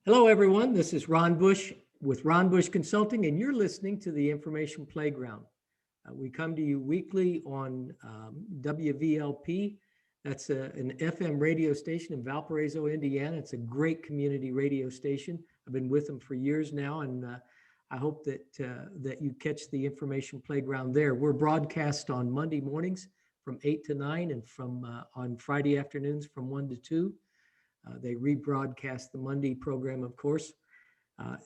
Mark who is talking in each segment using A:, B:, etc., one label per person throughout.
A: Hello, everyone. This is Ron Bush with Ron Bush Consulting, and you're listening to the Information Playground. We come to you weekly on WVLP. That's an FM radio station in Valparaiso, Indiana. It's a great community radio station. I've been with them for years now, and I hope that you catch the Information Playground there. We're broadcast on Monday mornings from 8 to 9 and from on Friday afternoons from 1 to 2. They rebroadcast the Monday program, of course. I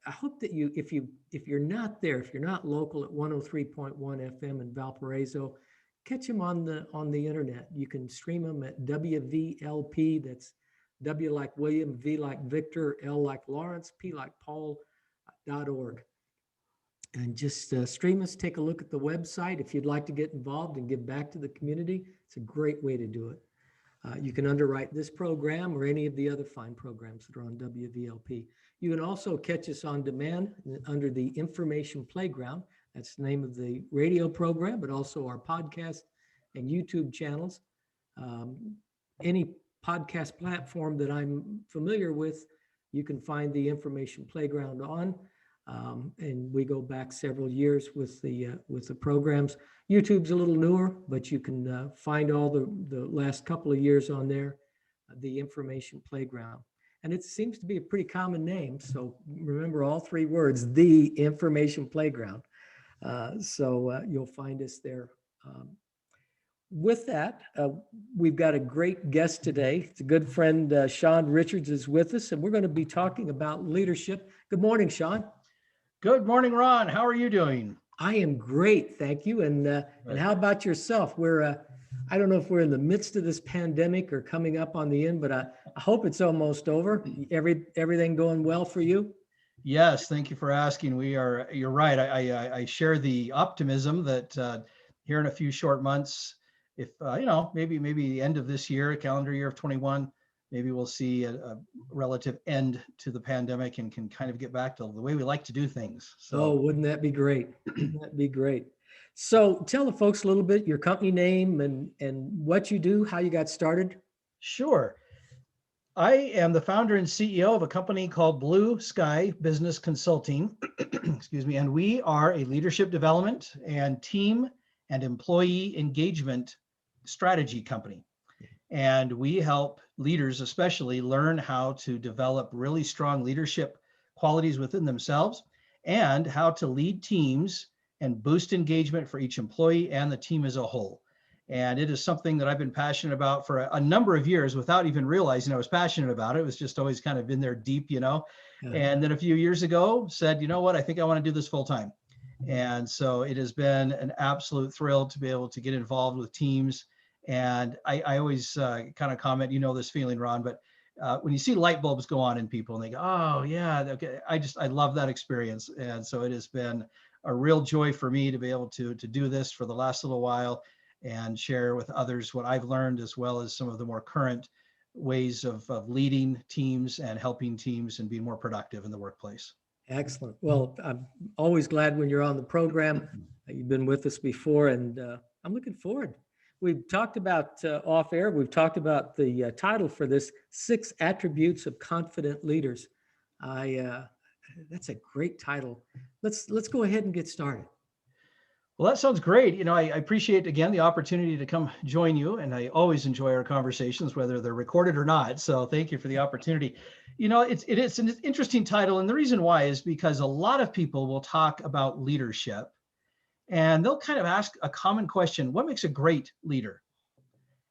A: hope that if you're not there, if you're not local at 103.1 FM in Valparaiso, catch them on the internet. You can stream them at WVLP. That's W like William, V like Victor, L like Lawrence, P like Paul.org. And just stream us, take a look at the website. If you'd like to get involved and give back to the community, it's a great way to do it. You can underwrite this program or any of the other fine programs that are on WVLP. You can also catch us on demand under the Information Playground. That's the name of the radio program, but also our podcast and YouTube channels. Any podcast platform that I'm familiar with, you can find the Information Playground on. And we go back several years with the programs. YouTube's a little newer, but you can find all the last couple of years on there, the Information Playground. And it seems to be a pretty common name. So remember all three words, the Information Playground. So you'll find us there. With that, we've got a great guest today. It's a good friend, Shawn Richards is with us, and we're going to be talking about leadership. Good morning, Shawn.
B: Good morning, Ron. How are you doing?
A: I am great, thank you. And how about yourself? I don't know if we're in the midst of this pandemic or coming up on the end, but I hope it's almost over. Everything going well for you?
B: Yes, thank you for asking. You're right. I share the optimism that here in a few short months, if maybe the end of this year, calendar year of 21, maybe we'll see a relative end to the pandemic and can kind of get back to the way we like to do things.
A: So, wouldn't that be great? Wouldn't that be great? So tell the folks a little bit, your company name and what you do, how you got started.
B: Sure. I am the founder and CEO of a company called Blue Sky Business Consulting, excuse me, and we are a leadership development and team and employee engagement strategy company. And we help leaders especially learn how to develop really strong leadership qualities within themselves and how to lead teams and boost engagement for each employee and the team as a whole. And it is something that I've been passionate about for a number of years without even realizing I was passionate about it. It was just always kind of in there deep, Yeah. And then a few years ago said, you know what, I think I want to do this full time. And so it has been an absolute thrill to be able to get involved with teams. And I always kind of comment, this feeling, Ron, but when you see light bulbs go on in people and they go, oh yeah, okay, I love that experience. And so it has been a real joy for me to be able to do this for the last little while and share with others what I've learned, as well as some of the more current ways of leading teams and helping teams and being more productive in the workplace.
A: Excellent. Well, I'm always glad when you're on the program. You've been with us before, and I'm looking forward. We've talked about off air, we've talked about the title for this, 6 Attributes of Confident Leaders. That's a great title. Let's go ahead and get started.
B: Well, that sounds great. I appreciate, again, the opportunity to come join you. And I always enjoy our conversations, whether they're recorded or not. So thank you for the opportunity. It is an interesting title. And the reason why is because a lot of people will talk about leadership and they'll kind of ask a common question: what makes a great leader?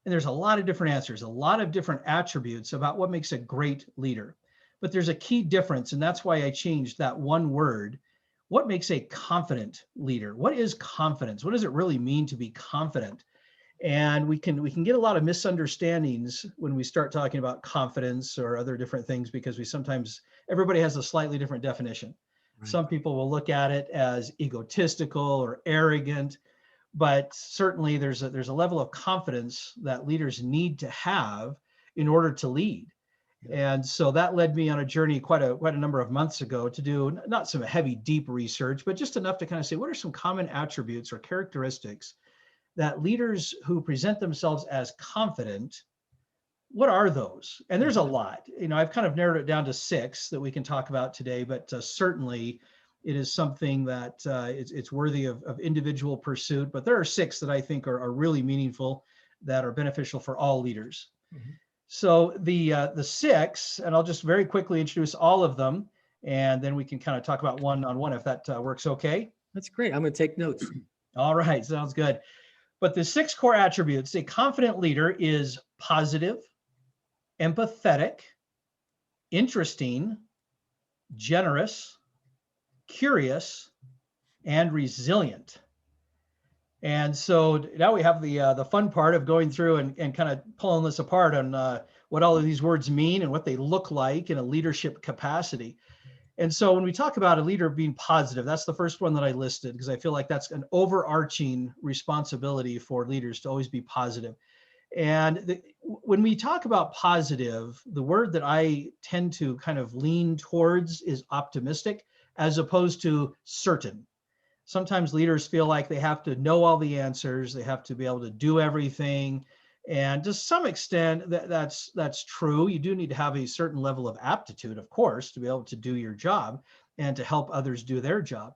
B: And there's a lot of different answers, a lot of different attributes about what makes a great leader. But there's a key difference. And that's why I changed that one word. What makes a confident leader? What is confidence? What does it really mean to be confident? And we can get a lot of misunderstandings when we start talking about confidence or other different things, because everybody has a slightly different definition. Right. Some people will look at it as egotistical or arrogant, but certainly there's a level of confidence that leaders need to have in order to lead. And so that led me on a journey quite a number of months ago to do not some heavy, deep research, but just enough to kind of say, what are some common attributes or characteristics that leaders who present themselves as confident what are those? And there's a lot. I've kind of narrowed it down to 6 that we can talk about today, but certainly it is something that it's worthy of individual pursuit. But there are 6 that I think are really meaningful, that are beneficial for all leaders.
A: Mhm.
B: So the 6, and I'll just very quickly introduce all of them, and then we can kind of talk about one on one if that works okay.
A: That's great. I'm going to take notes.
B: All right, sounds good. But the 6 core attributes, a confident leader is positive, empathetic, interesting, generous, curious, and resilient. And so now we have the fun part of going through and kind of pulling this apart on what all of these words mean and what they look like in a leadership capacity. And so when we talk about a leader being positive, that's the first one that I listed, because I feel like that's an overarching responsibility for leaders to always be positive. And when we talk about positive, the word that I tend to kind of lean towards is optimistic, as opposed to certain. Sometimes leaders feel like they have to know all the answers, they have to be able to do everything. And to some extent, that's true. You do need to have a certain level of aptitude, of course, to be able to do your job and to help others do their job.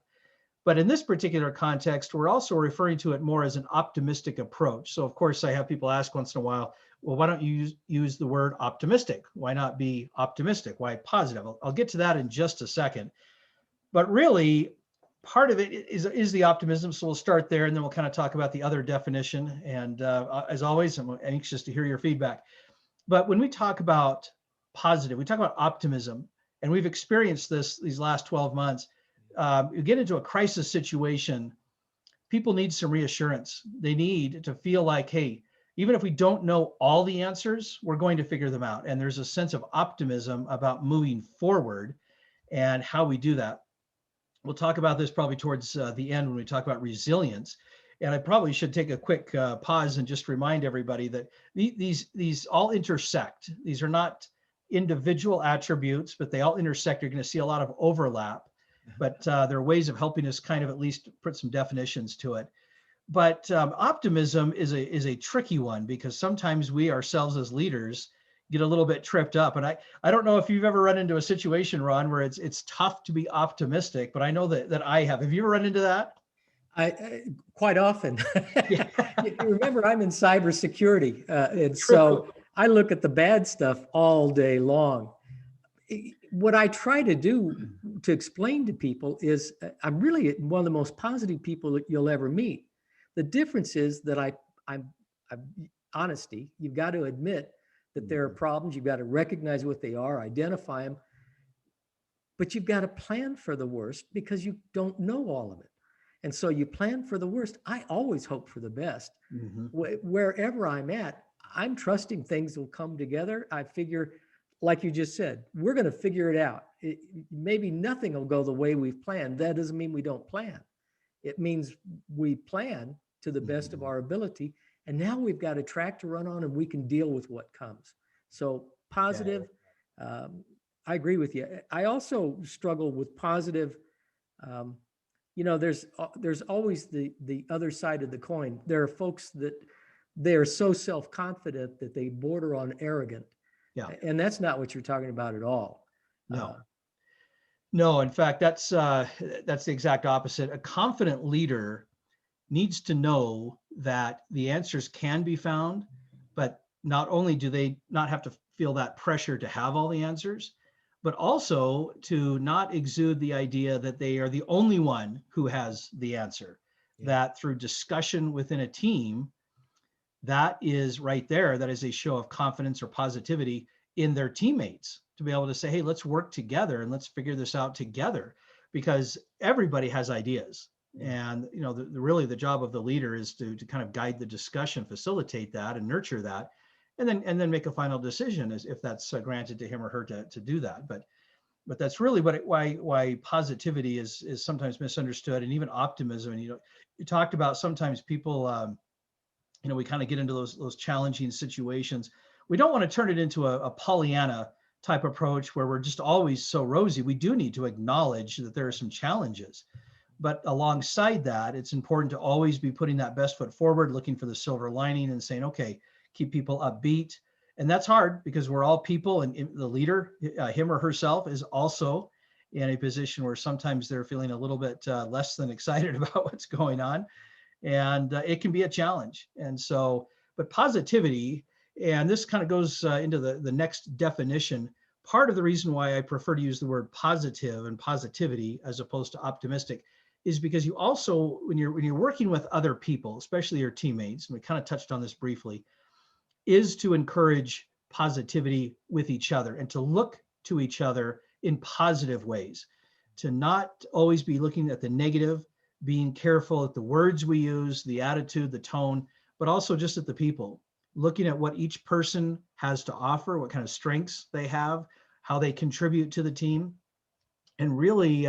B: But in this particular context, we're also referring to it more as an optimistic approach. So of course, I have people ask once in a while, well, why don't you use the word optimistic? Why not be optimistic? Why positive? I'll get to that in just a second. But really, part of it is the optimism. So we'll start there, and then we'll kind of talk about the other definition. And as always, I'm anxious to hear your feedback. But when we talk about positive, we talk about optimism, and we've experienced this these last 12 months. You get into a crisis situation, people need some reassurance. They need to feel like, hey, even if we don't know all the answers, we're going to figure them out. And there's a sense of optimism about moving forward and how we do that. We'll talk about this probably towards the end when we talk about resilience. And I probably should take a quick pause and just remind everybody that these all intersect. These are not individual attributes, but they all intersect. You're going to see a lot of overlap, but there are ways of helping us kind of at least put some definitions to it. But optimism is a tricky one, because sometimes we ourselves as leaders get a little bit tripped up. And I don't know if you've ever run into a situation, Ron, where it's tough to be optimistic, but I know that I have. Have you ever run into that?
A: I quite often.
B: Yeah.
A: You remember, I'm in cybersecurity, and
B: True.
A: so I look at the bad stuff all day long. What I try to do to explain to people is I'm really one of the most positive people that you'll ever meet. The difference is that I'm honesty. You've got to admit that there are problems. You've got to recognize what they are, identify them, but you've got to plan for the worst because you don't know all of it. And so you plan for the worst. I always hope for the best.
B: Mm-hmm.
A: Wherever I'm at, I'm trusting things will come together. I figure, like you just said, we're going to figure it out. Maybe nothing will go the way we've planned. That doesn't mean we don't plan. It means we plan to the best of our ability. And now we've got a track to run on, and we can deal with what comes. So positive. I agree with you. I also struggle with positive. There's always the other side of the coin. There are folks that they're so self-confident that they border on arrogant.
B: Yeah.
A: And that's not what you're talking about at all.
B: No. No, in fact, that's the exact opposite. A confident leader needs to know that the answers can be found, but not only do they not have to feel that pressure to have all the answers, but also to not exude the idea that they are the only one who has the answer. Yeah. That through discussion within a team, that is right there, that is a show of confidence or positivity in their teammates, to be able to say, hey, let's work together and let's figure this out together, because everybody has ideas. And really the job of the leader is to kind of guide the discussion, facilitate that, and nurture that, and then make a final decision as if that's granted to him or her to do that. But that's really why positivity is sometimes misunderstood, and even optimism. And you talked about sometimes people, we kind of get into those challenging situations. We don't want to turn it into a Pollyanna type approach where we're just always so rosy. We do need to acknowledge that there are some challenges. But alongside that, it's important to always be putting that best foot forward, looking for the silver lining and saying, okay, keep people upbeat. And that's hard because we're all people, and the leader, him or herself, is also in a position where sometimes they're feeling a little bit less than excited about what's going on. And it can be a challenge. And so, but positivity, and this kind of goes into the next definition. Part of the reason why I prefer to use the word positive and positivity as opposed to optimistic is because you also, when you're working with other people, especially your teammates, and we kind of touched on this briefly, is to encourage positivity with each other and to look to each other in positive ways, to not always be looking at the negative, being careful at the words we use, the attitude, the tone, but also just at the people, looking at what each person has to offer, what kind of strengths they have, how they contribute to the team. And really,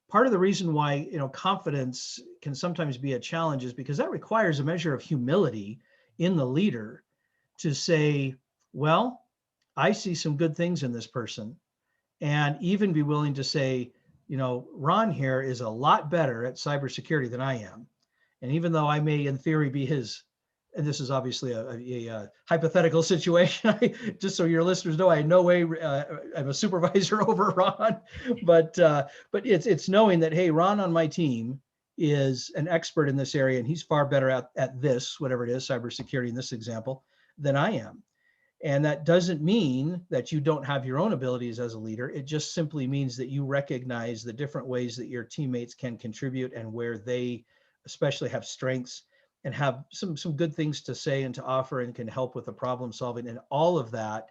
B: part of the reason why, confidence can sometimes be a challenge is because that requires a measure of humility in the leader to say, well, I see some good things in this person, and even be willing to say, Ron here is a lot better at cybersecurity than I am. And even though I may in theory be his, and this is obviously a hypothetical situation, just so your listeners know, I in no way I'm a supervisor over Ron, but it's knowing that, hey, Ron on my team is an expert in this area, and he's far better at this, whatever it is, cybersecurity in this example, than I am. And that doesn't mean that you don't have your own abilities as a leader. It just simply means that you recognize the different ways that your teammates can contribute and where they especially have strengths and have some good things to say and to offer and can help with the problem solving. And all of that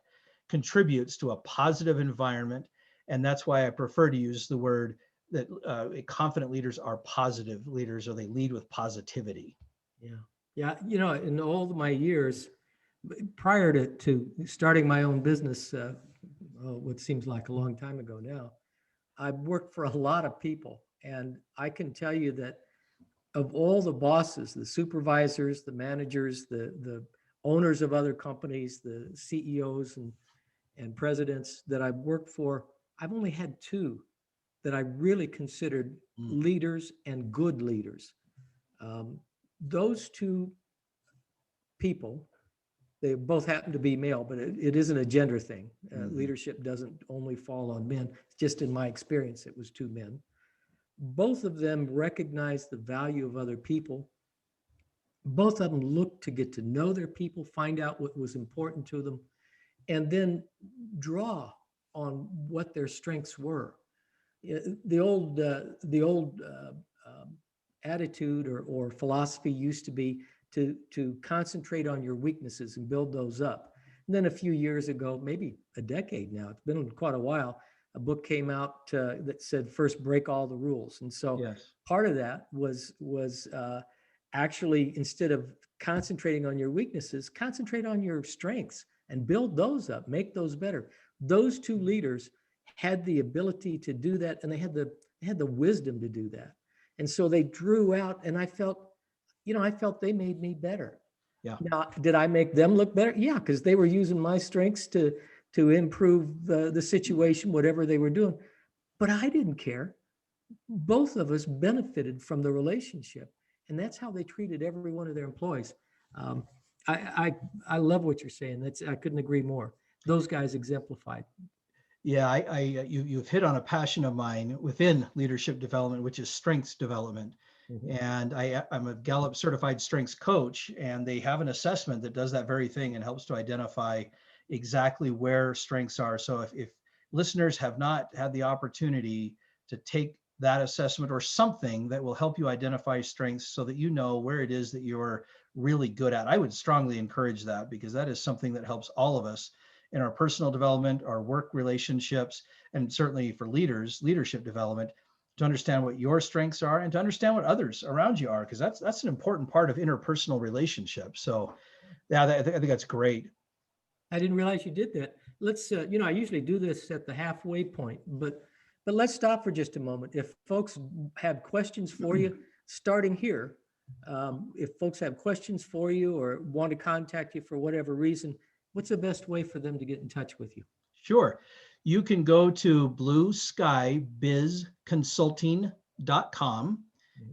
B: contributes to a positive environment. And that's why I prefer to use the word that confident leaders are positive leaders, or they lead with positivity.
A: Yeah. Yeah. In all of my years, prior to starting my own business, what seems like a long time ago now, I've worked for a lot of people. And I can tell you that of all the bosses, the supervisors, the managers, the owners of other companies, the CEOs and presidents that I've worked for, I've only had two that I really considered leaders and good leaders. Those two people, they both happen to be male, but it isn't a gender thing. Leadership doesn't only fall on men. Just in my experience, it was two men. Both of them recognized the value of other people. Both of them looked to get to know their people, find out what was important to them, and then draw on what their strengths were. The old attitude or philosophy used to be to concentrate on your weaknesses and build those up. And then a few years ago, maybe a decade now, it's been quite a while, a book came out that said first break all the rules. And so
B: Yes.
A: part of that was actually, instead of concentrating on your weaknesses, concentrate on your strengths and build those up, make those better. Those two leaders had the ability to do that, and they had the wisdom to do that. And so they drew out, and I felt they made me better.
B: Yeah.
A: Now, did I make them look better? Yeah, because they were using my strengths to improve the situation, whatever they were doing. But I didn't care. Both of us benefited from the relationship, and that's how they treated every one of their employees. Um, I love what you're saying. I couldn't agree more. Those guys exemplified.
B: Yeah, you've hit on a passion of mine within leadership development, which is strengths development.
A: Mm-hmm.
B: And I'm a Gallup certified strengths coach, and they have an assessment that does that very thing and helps to identify exactly where strengths are. So if listeners have not had the opportunity to take that assessment or something that will help you identify strengths so that you know where it is that you're really good at, I would strongly encourage that, because that is something that helps all of us in our personal development, our work relationships, and certainly for leaders, leadership development, to understand what your strengths are and to understand what others around you are, because that's an important part of interpersonal relationships. So yeah, I think that's great.
A: I didn't realize you did that. Let's, I usually do this at the halfway point, but let's stop for just a moment. If folks have questions for you, starting here, if folks have questions for you or want to contact you for whatever reason, what's the best way for them to get in touch with you?
B: Sure. You can go to blueskybizconsulting.com.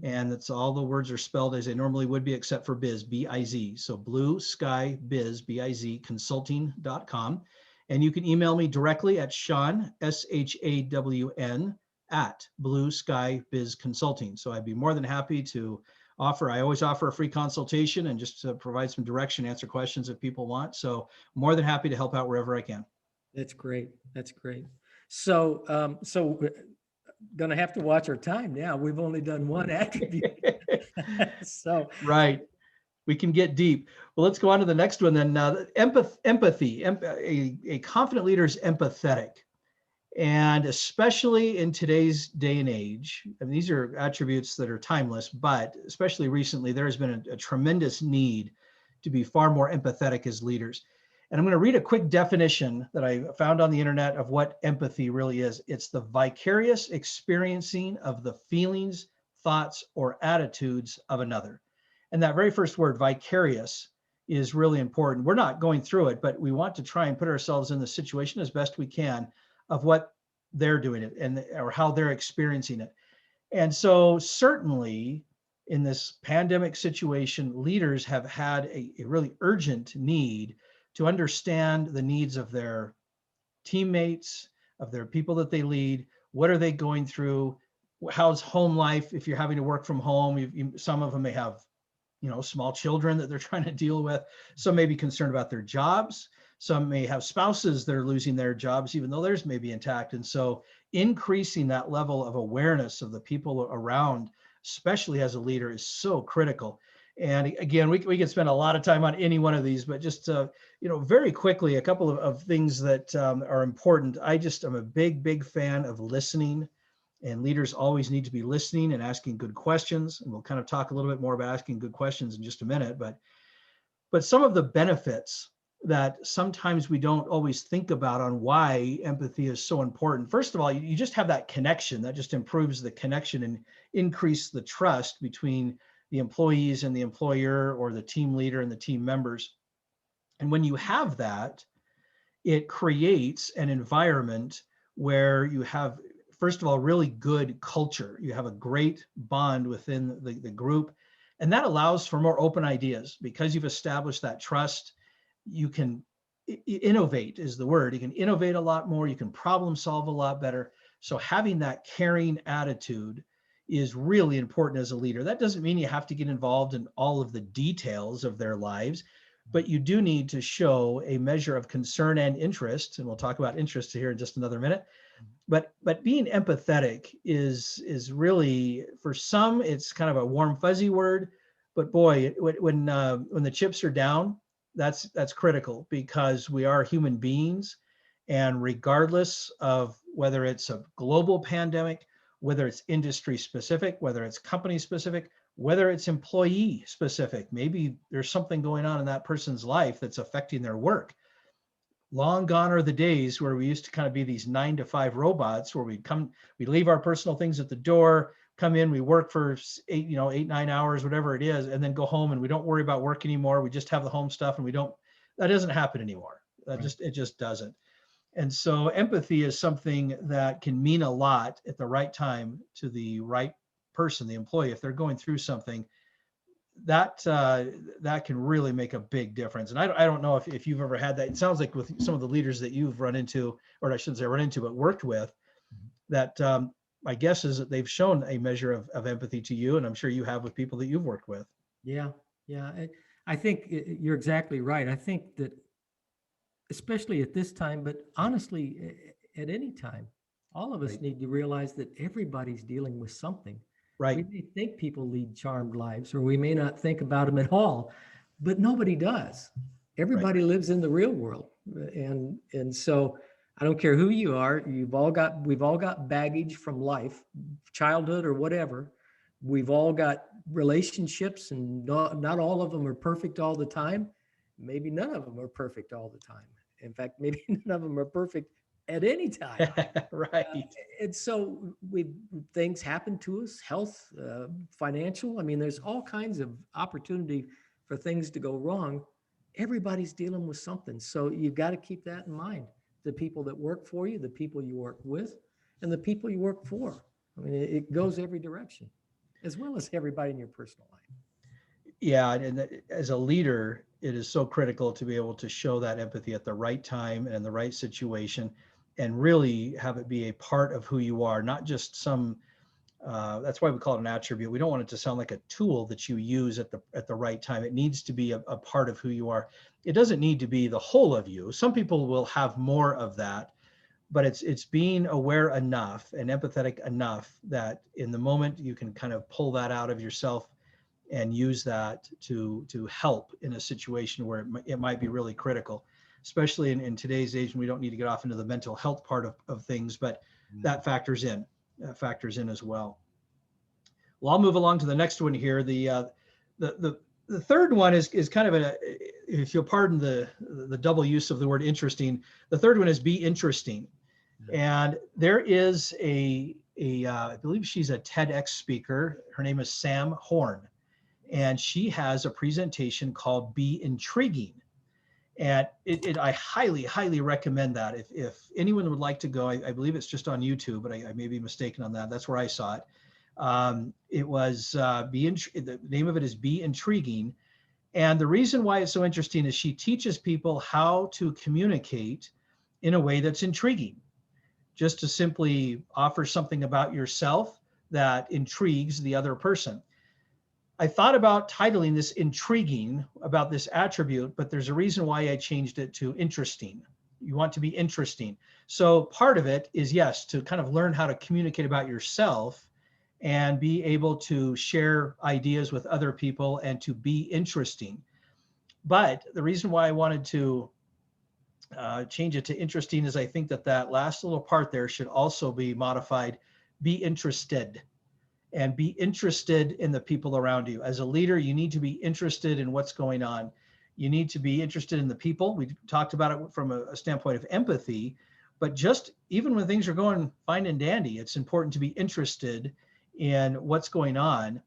B: And that's all the words are spelled as they normally would be, except for biz, B-I-Z. So Blue Sky Biz, B-I-Z, consulting.com. And you can email me directly at Shawn, S-H-A-W-N, at Blue Sky Biz Consulting. So I'd be more than happy to I always offer a free consultation and just to provide some direction, answer questions if people want. So more than happy to help out wherever I can.
A: That's great. That's great. So going to have to watch our time now. We've only done one attribute. So
B: Right. We can get deep. Well, let's go on to the next one then. Empathy. A confident leader is empathetic. And especially in today's day and age, and these are attributes that are timeless, but especially recently, there has been a tremendous need to be far more empathetic as leaders. And I'm going to read a quick definition that I found on the internet of what empathy really is. It's the vicarious experiencing of the feelings, thoughts, or attitudes of another. And that very first word, vicarious, is really important. We're not going through it, but we want to try and put ourselves in the situation as best we can of what they're doing it and or how they're experiencing it. And so certainly in this pandemic situation, leaders have had a really urgent need to understand the needs of their teammates, of their people that they lead. What are they going through? How's home life? If you're having to work from home, some of them may have, small children that they're trying to deal with. Some may be concerned about their jobs. Some may have spouses that are losing their jobs, even though theirs may be intact. And so increasing that level of awareness of the people around, especially as a leader, is so critical. And again, we can spend a lot of time on any one of these, but just, very quickly, a couple of things that are important. I'm a big fan of listening. And leaders always need to be listening and asking good questions. And we'll kind of talk a little bit more about asking good questions in just a minute. But some of the benefits that sometimes we don't always think about on why empathy is so important. First of all, you just have that connection that just improves the connection and increase the trust between the employees and the employer, or the team leader and the team members. And when you have that, it creates an environment where you have, first of all, really good culture. You have a great bond within the group, and that allows for more open ideas. Because you've established that trust, you can innovate is the word. You can innovate a lot more. You can problem solve a lot better. So having that caring attitude is really important as a leader. That doesn't mean you have to get involved in all of the details of their lives, but you do need to show a measure of concern and interest. And we'll talk about interest here in just another minute. But being empathetic is really, for some, it's kind of a warm fuzzy word. But boy, when the chips are down, that's critical, because we are human beings, and regardless of whether it's a global pandemic, whether it's industry specific, whether it's company specific, whether it's employee specific, maybe there's something going on in that person's life that's affecting their work. Long gone are the days where we used to kind of be these 9-to-5 robots, where we leave our personal things at the door, come in, we work for 8-9 hours, whatever it is, and then go home, and we don't worry about work anymore. We just have the home stuff, and that doesn't happen anymore. It just doesn't. And so empathy is something that can mean a lot at the right time to the right person, the employee. If they're going through something, that can really make a big difference. And I don't know if you've ever had that. It sounds like with some of the leaders that you've run into, or I shouldn't say run into, but worked with, that my guess is that they've shown a measure of empathy to you, and I'm sure you have with people that you've worked with.
A: Yeah. I think you're exactly right. I think that especially at this time, but honestly, at any time, all of us
B: Right.
A: need to realize that everybody's dealing with something. We
B: Right.
A: may think people lead charmed lives, or we may not think about them at all, but nobody does.
B: Right.
A: Everybody lives in the real world. And so I don't care who you are, we've all got baggage from life, childhood or whatever. We've all got relationships, and not all of them are perfect all the time. Maybe none of them are perfect all the time. In fact, maybe none of them are perfect at any time.
B: Right.
A: And so things happen to us, health, financial. I mean, there's all kinds of opportunity for things to go wrong. Everybody's dealing with something. So you've got to keep that in mind. The people that work for you, the people you work with, and the people you work for. I mean, it goes every direction. as well as everybody in your personal life.
B: Yeah, and as a leader, it is so critical to be able to show that empathy at the right time and in the right situation, and really have it be a part of who you are, not just some. That's why we call it an attribute. We don't want it to sound like a tool that you use at the right time. It needs to be a part of who you are. It doesn't need to be the whole of you. Some people will have more of that, but it's being aware enough and empathetic enough that in the moment you can kind of pull that out of yourself and use that to help in a situation where it might be really critical, especially in today's age. And we don't need to get off into the mental health part of things, but that factors in as well. Well, I'll move along to the next one here. The third one is kind of if you'll pardon the double use of the word interesting, the third one is be interesting. And there is I believe she's a TEDx speaker. Her name is Sam Horn. And she has a presentation called Be Intriguing. And I highly, highly recommend that. If anyone would like to go, I believe it's just on YouTube, but I may be mistaken on that. That's where I saw it. It was the name of it is Be Intriguing. And the reason why it's so interesting is she teaches people how to communicate in a way that's intriguing. Just to simply offer something about yourself that intrigues the other person. I thought about titling this Intriguing about this attribute, but there's a reason why I changed it to Interesting. You want to be interesting. So part of it is, yes, to kind of learn how to communicate about yourself and be able to share ideas with other people and to be interesting. But the reason why I wanted to change it to interesting is I think that last little part there should also be modified, be interested. And be interested in the people around you. As a leader, you need to be interested in what's going on. You need to be interested in the people. We talked about it from a standpoint of empathy, but just even when things are going fine and dandy, it's important to be interested in what's going on,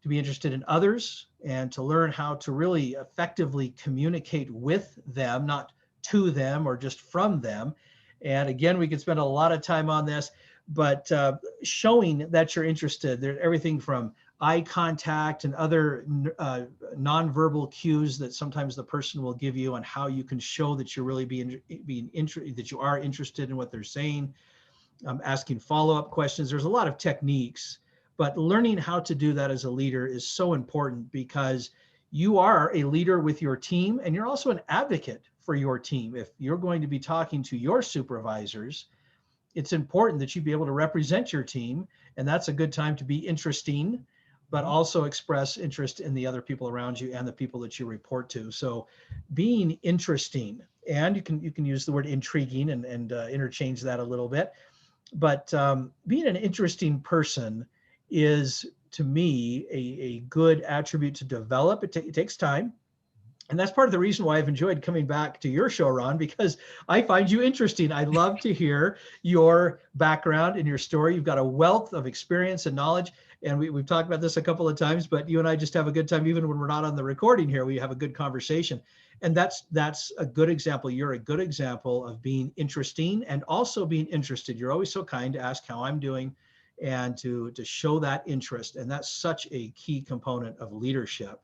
B: to be interested in others, and to learn how to really effectively communicate with them, not to them or just from them. And again, we could spend a lot of time on this, but showing that you're interested. There's everything from eye contact and other nonverbal cues that sometimes the person will give you on how you can show that you're really that you are interested in what they're saying. Asking follow-up questions. There's a lot of techniques, but learning how to do that as a leader is so important, because you are a leader with your team and you're also an advocate for your team. If you're going to be talking to your supervisors, it's important that you be able to represent your team, and that's a good time to be interesting, but also express interest in the other people around you and the people that you report to. So being interesting, and you can use the word intriguing and interchange that a little bit, but being an interesting person is, to me, a good attribute to develop. It takes time. And that's part of the reason why I've enjoyed coming back to your show, Ron, because I find you interesting. I love to hear your background and your story. You've got a wealth of experience and knowledge. And we've talked about this a couple of times, but you and I just have a good time. Even when we're not on the recording here, we have a good conversation. And that's a good example. You're a good example of being interesting and also being interested. You're always so kind to ask how I'm doing and to show that interest. And that's such a key component of leadership.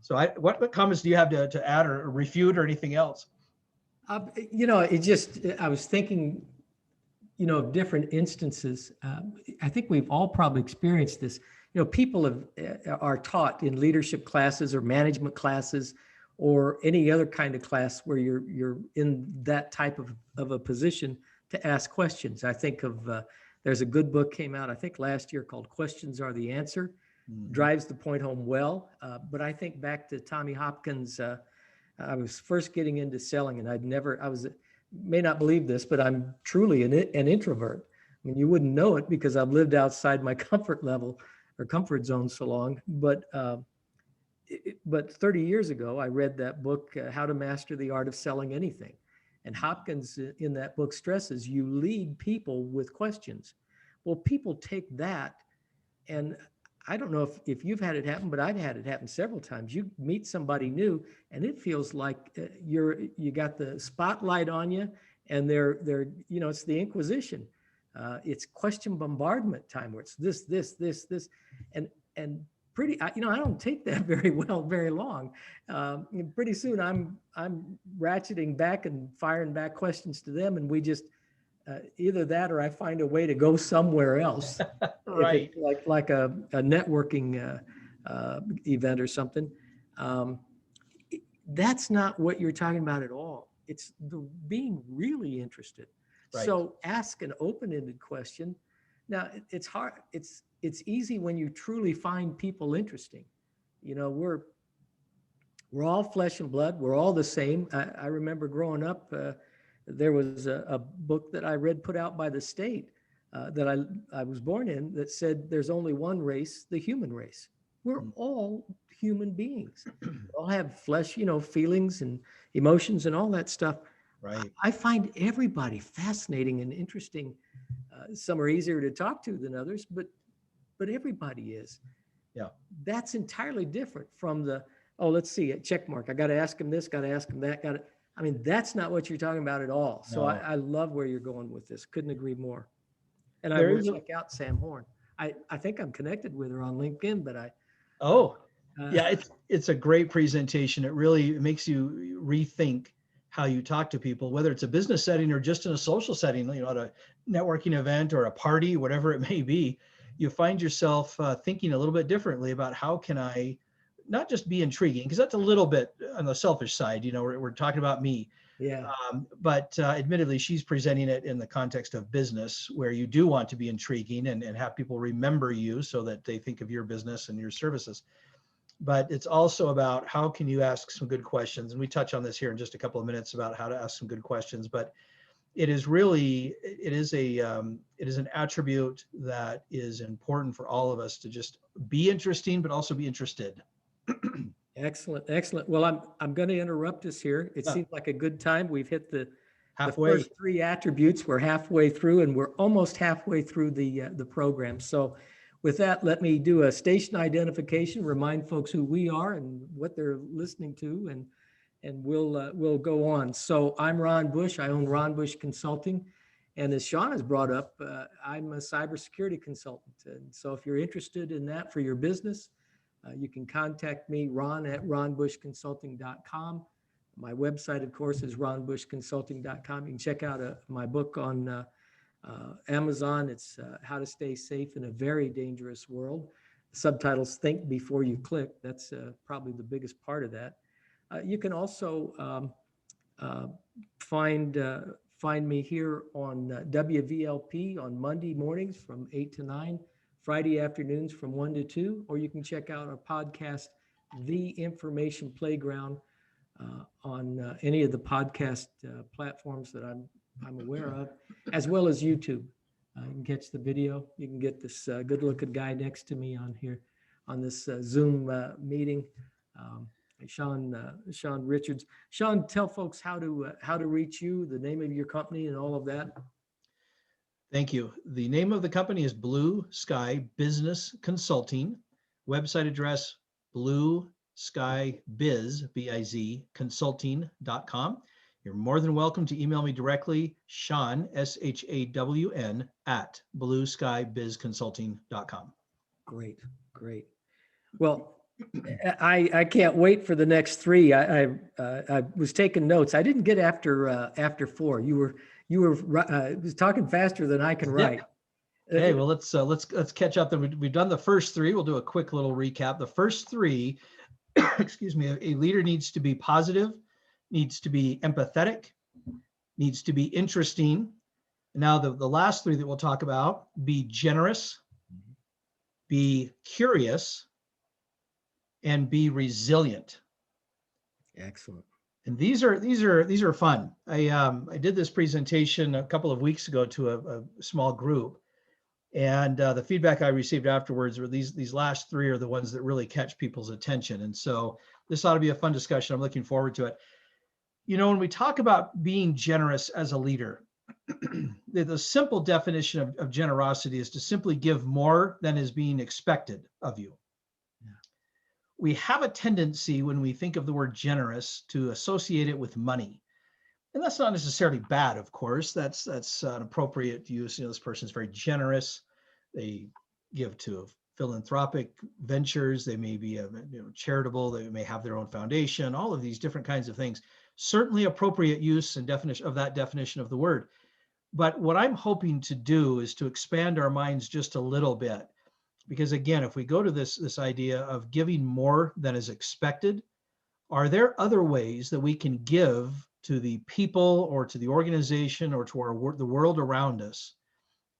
B: So what comments do you have to add or refute or anything else?
A: I was thinking, of different instances. I think we've all probably experienced this. People are taught in leadership classes or management classes or any other kind of class where you're in that type of a position to ask questions. I think there's a good book came out, I think last year, called Questions Are the Answer. Drives the point home well. But I think back to Tommy Hopkins. I was first getting into selling, and may not believe this, but I'm truly an introvert. I mean, you wouldn't know it because I've lived outside my comfort level or comfort zone so long. But 30 years ago, I read that book, How to Master the Art of Selling Anything. And Hopkins in that book stresses you lead people with questions. Well, people take that, and I don't know if you've had it happen, but I've had it happen several times. You meet somebody new and it feels like you got the spotlight on you, and they're it's the Inquisition. It's question bombardment time where it's this. And and I don't take that very well, very long. Pretty soon I'm ratcheting back and firing back questions to them, and we just either that or I find a way to go somewhere else. If it's
B: Right.
A: like a networking event or something. Um, that's not what you're talking about at all. It's the being really interested.
B: Right.
A: So ask an open-ended question. Now it's hard. It's easy when you truly find people interesting. We're all flesh and blood. We're all the same. I remember growing up, there was a book that I read put out by the state that I was born in that said there's only one race, the human race. We're all human beings. We all have flesh, feelings and emotions and all that stuff.
B: Right.
A: I find everybody fascinating and interesting. Some are easier to talk to than others, but everybody is.
B: Yeah.
A: That's entirely different from let's see, a check mark. I got to ask him this, got to ask him that, I mean, that's not what you're talking about at all. So
B: No.
A: I love where you're going with this. Couldn't agree more. And I
B: There
A: will
B: is a,
A: check out Sam Horn. I think I'm connected with her on LinkedIn, but
B: oh,
A: uh,
B: yeah, it's a great presentation. It really makes you rethink how you talk to people, whether it's a business setting or just in a social setting, at a networking event or a party, whatever it may be. You find yourself thinking a little bit differently about how can I not just be intriguing, because that's a little bit on the selfish side. We're talking about me.
A: yeah,
B: But admittedly, she's presenting it in the context of business, where you do want to be intriguing and have people remember you so that they think of your business and your services. But it's also about how can you ask some good questions. And we touch on this here in just a couple of minutes about how to ask some good questions. But it is an attribute that is important for all of us to just be interesting, but also be interested.
A: excellent. Well, I'm going to interrupt us here. It
B: Yeah,
A: seems like a good time. We've hit the
B: halfway.
A: first three attributes. We're halfway through, and we're almost halfway through the program. So, with that, let me do a station identification. Remind folks who we are and what they're listening to, and we'll go on. So, I'm Ron Bush. I own Ron Bush Consulting, and as Shawn has brought up, I'm a cybersecurity consultant. And so, if you're interested in that for your business, you can contact me, Ron at ronbushconsulting.com. My website, of course, is ronbushconsulting.com. You can check out my book on Amazon. It's How to Stay Safe in a Very Dangerous World. The subtitles, Think Before You Click. That's probably the biggest part of that. You can also find me here on WVLP on Monday mornings from 8 to 9, Friday afternoons from 1 to 2, or you can check out our podcast, The Information Playground, on any of the podcast platforms that I'm aware of, as well as YouTube. You can catch the video. You can get this good-looking guy next to me on here on this Zoom meeting. Shawn Richards. Shawn, tell folks how to reach you, the name of your company, and all of that.
B: Thank you. The name of the company is Blue Sky Business Consulting. Website address, Blue Sky Biz, B-I-Z, consulting.com. You're more than welcome to email me directly, Shawn, S-H-A-W-N, at blueskybizconsulting.com.
A: Great. Well, I can't wait for the next three. I was taking notes. I didn't get after four. You were talking faster than I can write.
B: Okay, well let's catch up. Then we've done the first three. We'll do a quick little recap. The first three, excuse me, a leader needs to be positive, needs to be empathetic, needs to be interesting. Now the last three that we'll talk about: be generous, be curious, and be resilient.
A: Excellent.
B: And these are fun. I did this presentation a couple of weeks ago to a small group, and the feedback I received afterwards were these last three are the ones that really catch people's attention. And so this ought to be a fun discussion. I'm looking forward to it. When we talk about being generous as a leader, the simple definition of generosity is to simply give more than is being expected of you. We have a tendency when we think of the word generous to associate it with money. And that's not necessarily bad, of course. That's an appropriate use. This person's very generous. They give to philanthropic ventures. They may be charitable. They may have their own foundation. All of these different kinds of things. Certainly appropriate use and definition of that definition of the word. But what I'm hoping to do is to expand our minds just a little bit. Because again, if we go to this idea of giving more than is expected, are there other ways that we can give to the people or to the organization or to the world around us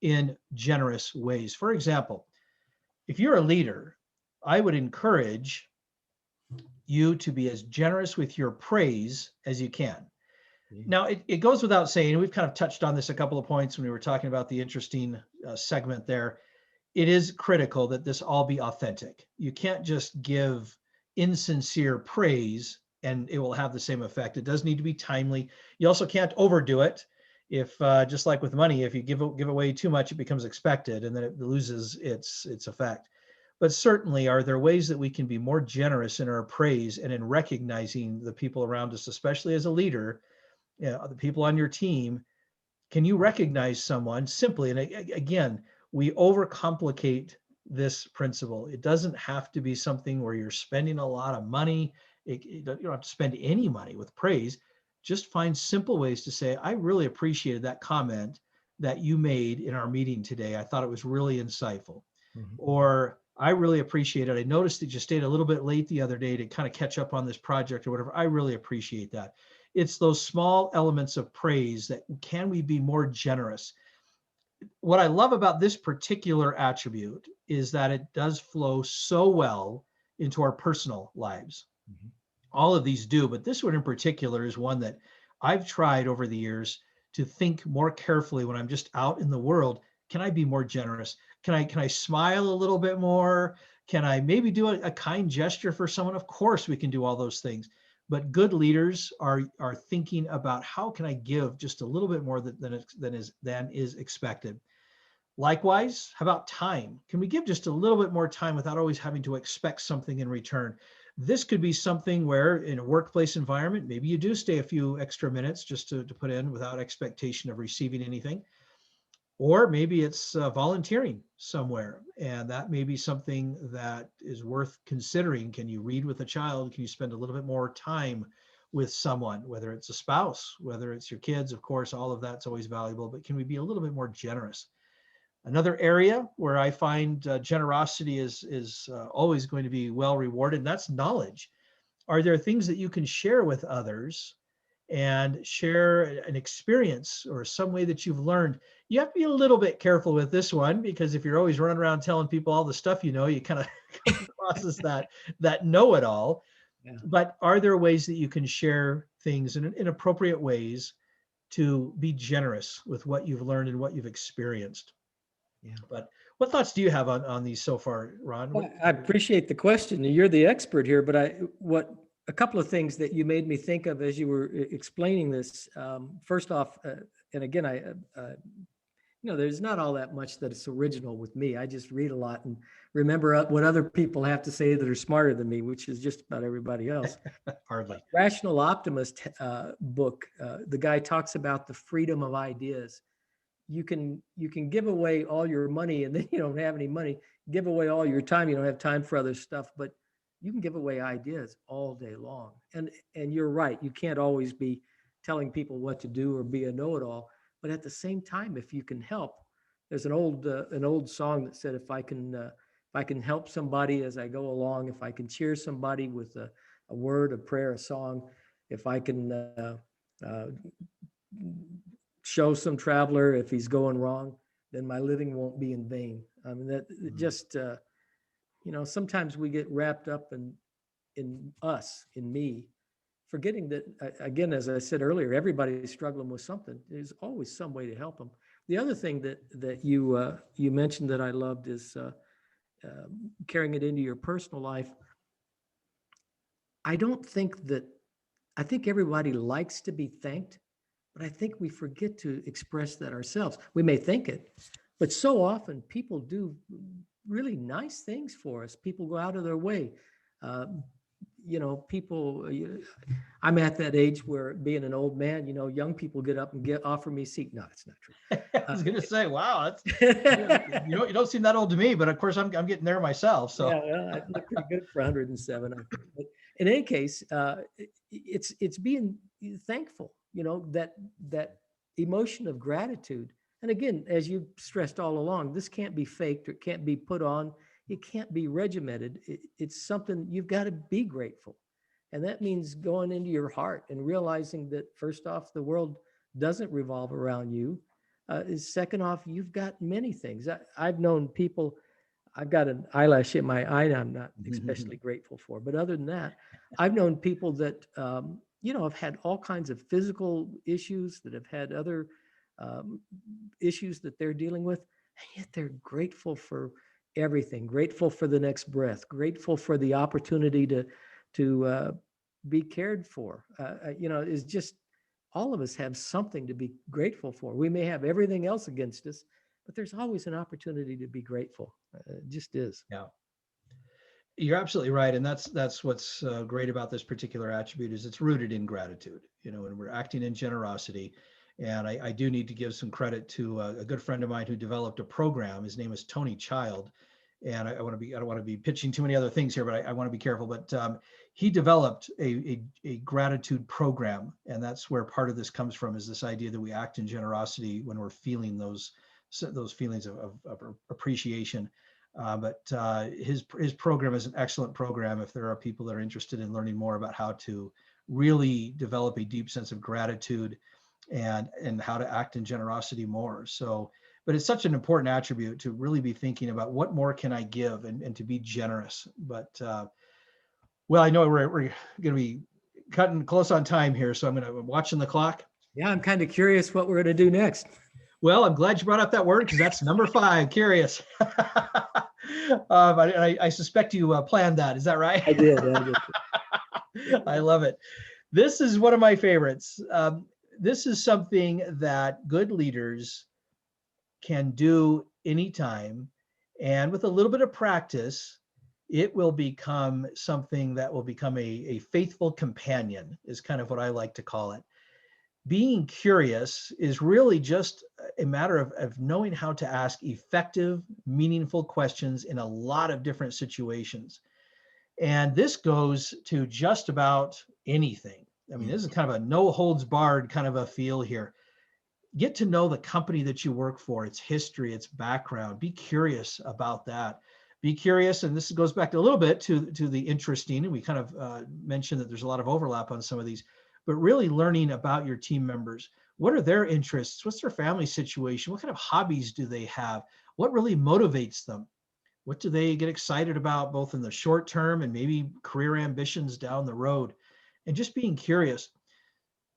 B: in generous ways? For example, if you're a leader, I would encourage you to be as generous with your praise as you can. Now, it goes without saying, we've kind of touched on this a couple of points when we were talking about the interesting segment there. It is critical that this all be authentic. You can't just give insincere praise and it will have the same effect. It does need to be timely. You also can't overdo it. If just like with money, if you give away too much, it becomes expected and then it loses its effect. But certainly, are there ways that we can be more generous in our praise and in recognizing the people around us, especially as a leader, the people on your team? Can you recognize someone simply? And again, we overcomplicate this principle. It doesn't have to be something where you're spending a lot of money. You don't have to spend any money with praise. Just find simple ways to say, I really appreciated that comment that you made in our meeting today. I thought it was really insightful. Mm-hmm. Or I really appreciate it. I noticed that you stayed a little bit late the other day to kind of catch up on this project or whatever. I really appreciate that. It's those small elements of praise that can we be more generous? What I love about this particular attribute is that it does flow so well into our personal lives. Mm-hmm. All of these do, but this one in particular is one that I've tried over the years to think more carefully when I'm just out in the world. Can I be more generous? Can I smile a little bit more? Can I maybe do a kind gesture for someone? Of course, we can do all those things. But good leaders are thinking about how can I give just a little bit more than is expected. Likewise, how about time? Can we give just a little bit more time without always having to expect something in return? This could be something where in a workplace environment, maybe you do stay a few extra minutes just to put in without expectation of receiving anything. Or maybe it's volunteering somewhere, and that may be something that is worth considering. Can you read with a child? Can you spend a little bit more time with someone, whether it's a spouse, whether it's your kids? Of course, all of that's always valuable, but can we be a little bit more generous? Another area where I find generosity is always going to be well rewarded, and that's knowledge. Are there things that you can share with others and share an experience or some way that you've learned? You have to be a little bit careful with this one, because if you're always running around telling people all the stuff you know, you kind of come across as that know-it-all. Yeah. But are there ways that you can share things in appropriate ways to be generous with what you've learned and what you've experienced? Yeah. But what thoughts do you have on these so far, Ron?
A: Well, I appreciate the question. You're the expert here, but a couple of things that you made me think of as you were explaining this. First off, and again, there's not all that much that is original with me. I just read a lot and remember what other people have to say that are smarter than me, which is just about everybody else.
B: Hardly.
A: Rational Optimist book, the guy talks about the freedom of ideas. You can give away all your money and then you don't have any money. Give away all your time, you don't have time for other stuff, but you can give away ideas all day long. And you're right, you can't always be telling people what to do or be a know-it-all. But at the same time, if you can help, there's an old song that said, if I can help somebody as I go along, if I can cheer somebody with a word, a prayer, a song, if I can show some traveler if he's going wrong, then my living won't be in vain. I mean, that just, sometimes we get wrapped up in us, in me, forgetting that, again, as I said earlier, everybody's struggling with something. There's always some way to help them. The other thing that you mentioned that I loved is carrying it into your personal life. I think everybody likes to be thanked, but I think we forget to express that ourselves. We may think it, but so often people do really nice things for us. People go out of their way. people, I'm at that age where being an old man, young people get up and offer me seat. No, that's not true.
B: I was going to say, wow, that's, you don't seem that old to me, but of course I'm getting there myself. So
A: Yeah, well, I look pretty good for 107, I think. But in any case, it's being thankful, that emotion of gratitude. And again, as you stressed all along, this can't be faked or it can't be put on. It can't be regimented. It's something you've got to be grateful. And that means going into your heart and realizing that first off, the world doesn't revolve around you. Is second off, you've got many things. I've known people. I've got an eyelash in my eye I'm not especially grateful for. But other than that, I've known people that, have had all kinds of physical issues, that have had other issues that they're dealing with, and yet they're grateful for everything, grateful for the next breath, grateful for the opportunity to be cared for. Is just all of us have something to be grateful for. We may have everything else against us, but there's always an opportunity to be grateful. It just is.
B: yeah, you're absolutely right. And that's what's great about this particular attribute is it's rooted in gratitude, and we're acting in generosity. And I do need to give some credit to a good friend of mine who developed a program. His name is Tony Child. And I don't want to be pitching too many other things here, but I want to be careful. But he developed a gratitude program. And that's where part of this comes from, is this idea that we act in generosity when we're feeling those feelings of appreciation. But his program is an excellent program if there are people that are interested in learning more about how to really develop a deep sense of gratitude and how to act in generosity more. So, but it's such an important attribute to really be thinking about what more can I give and to be generous. But well, I know we're going to be cutting close on time here, so I'm watching the clock.
A: Yeah, I'm kind of curious what we're going to do next.
B: Well, I'm glad you brought up that word because that's number 5, curious. I suspect you planned that. Is that right?
A: I did.
B: I love it. This is one of my favorites. This is something that good leaders can do anytime. And with a little bit of practice, it will become something that will become a faithful companion, is kind of what I like to call it. Being curious is really just a matter of knowing how to ask effective, meaningful questions in a lot of different situations. And this goes to just about anything. I mean, this is kind of a no holds barred kind of a feel here. Get to know the company that you work for, its history, its background. Be curious about that. Be curious, and this goes back a little bit to the interesting, and we kind of mentioned that there's a lot of overlap on some of these, but really learning about your team members. What are their interests? What's their family situation? What kind of hobbies do they have? What really motivates them? What do they get excited about, both in the short term and maybe career ambitions down the road? And just being curious.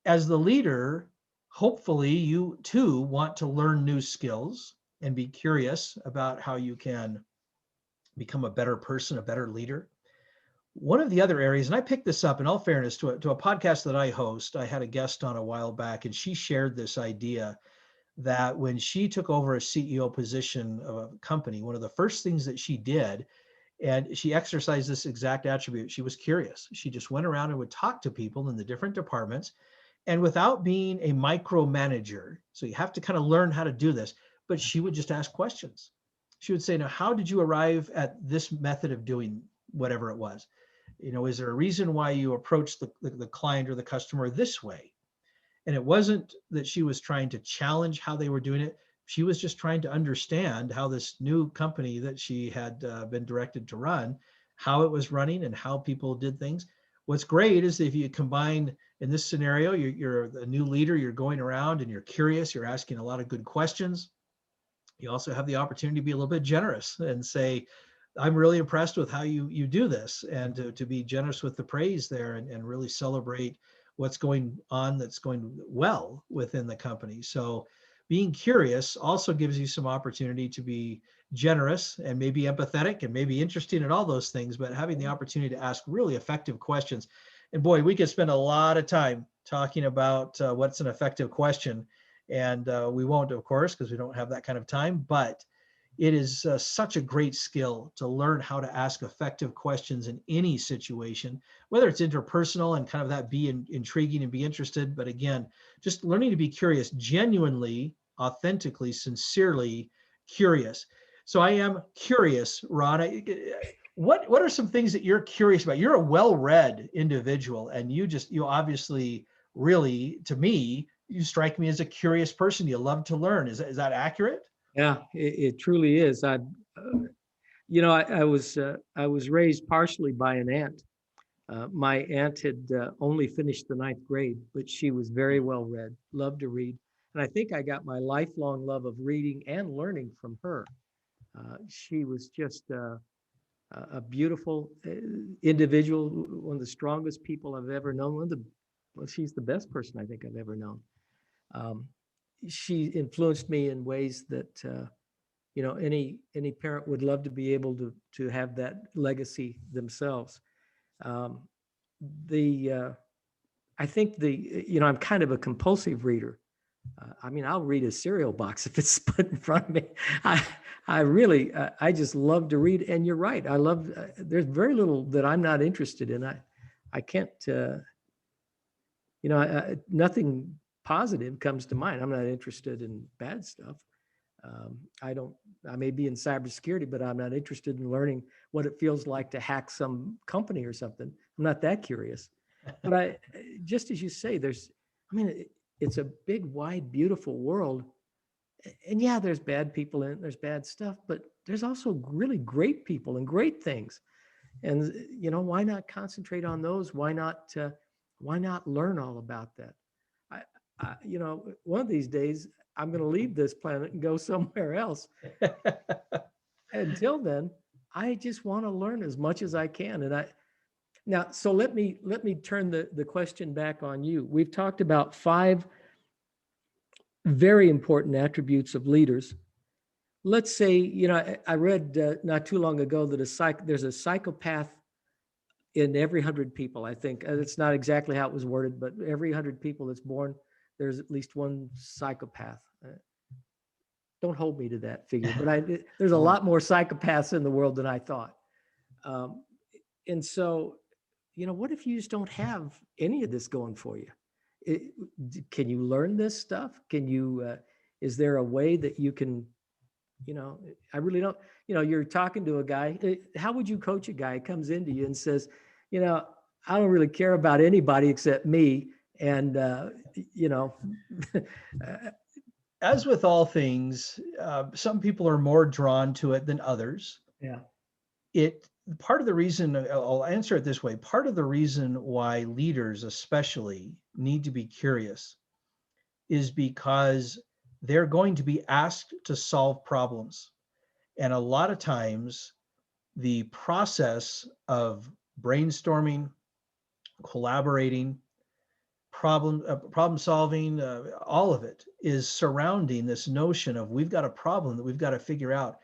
B: As the leader, hopefully you too want to learn new skills and be curious about how you can become a better person, a better leader. One of the other areas, and I picked this up in all fairness to a podcast that I host, I had a guest on a while back, and she shared this idea that when she took over a CEO position of a company, one of the first things that she did, and she exercised this exact attribute, she was curious. She just went around and would talk to people in the different departments, and without being a micromanager, so you have to kind of learn how to do this, but she would just ask questions. She would say, now, how did you arrive at this method of doing whatever it was? Is there a reason why you approached the client or the customer this way? And it wasn't that she was trying to challenge how they were doing it. She was just trying to understand how this new company that she had been directed to run, how it was running and how people did things. What's great is if you combine, in this scenario, you're a new leader, you're going around and you're curious, you're asking a lot of good questions. You also have the opportunity to be a little bit generous and say, I'm really impressed with how you do this, and to be generous with the praise there and really celebrate what's going on that's going well within the company. So being curious also gives you some opportunity to be generous and maybe empathetic and maybe interesting in all those things, but having the opportunity to ask really effective questions. And boy, we could spend a lot of time talking about what's an effective question. And we won't, of course, because we don't have that kind of time. But It is such a great skill to learn how to ask effective questions in any situation, whether it's interpersonal and kind of that be intriguing and be interested. But again, just learning to be curious, genuinely, authentically, sincerely curious. So I am curious, Ron. What are some things that you're curious about? You're a well-read individual, and you obviously really, to me, you strike me as a curious person. You love to learn. Is that accurate?
A: Yeah, it truly is. I was raised partially by an aunt. My aunt had only finished the ninth grade, but she was very well read, loved to read. And I think I got my lifelong love of reading and learning from her. She was just a beautiful individual, one of the strongest people I've ever known. Well, she's the best person I think I've ever known. Um, she influenced me in ways that any parent would love to be able to have that legacy themselves. Um, the I think I'm kind of a compulsive reader. I mean, I'll read a cereal box if it's put in front of me. I really, I just love to read. And you're right. I love. There's very little that I'm not interested in. I can't. Nothing positive comes to mind. I'm not interested in bad stuff. I don't. I may be in cybersecurity, but I'm not interested in learning what it feels like to hack some company or something. I'm not that curious. But just as you say, it's a big, wide, beautiful world. And yeah, there's bad people in it, there's bad stuff, but there's also really great people and great things. And why not concentrate on those? Why not learn all about that? One of these days I'm going to leave this planet and go somewhere else. Until then, I just want to learn as much as I can. So let me turn the question back on you. We've talked about 5 very important attributes of leaders. Let's say, I read not too long ago that there's a psychopath in every 100 people, I think. It's not exactly how it was worded, but every 100 people that's born, there's at least one psychopath. Don't hold me to that figure, but there's a lot more psychopaths in the world than I thought. And so, what if you just don't have any of this going for you? Can you learn this stuff? Is there a way that you can, I really don't, you're talking to a guy. How would you coach a guy who comes into you and says, I don't really care about anybody except me. And,
B: As with all things, some people are more drawn to it than others.
A: Yeah.
B: Part of the reason, I'll answer it this way, part of the reason why leaders especially need to be curious is because they're going to be asked to solve problems. And a lot of times the process of brainstorming, collaborating, problem solving, all of it is surrounding this notion of we've got a problem that we've got to figure out.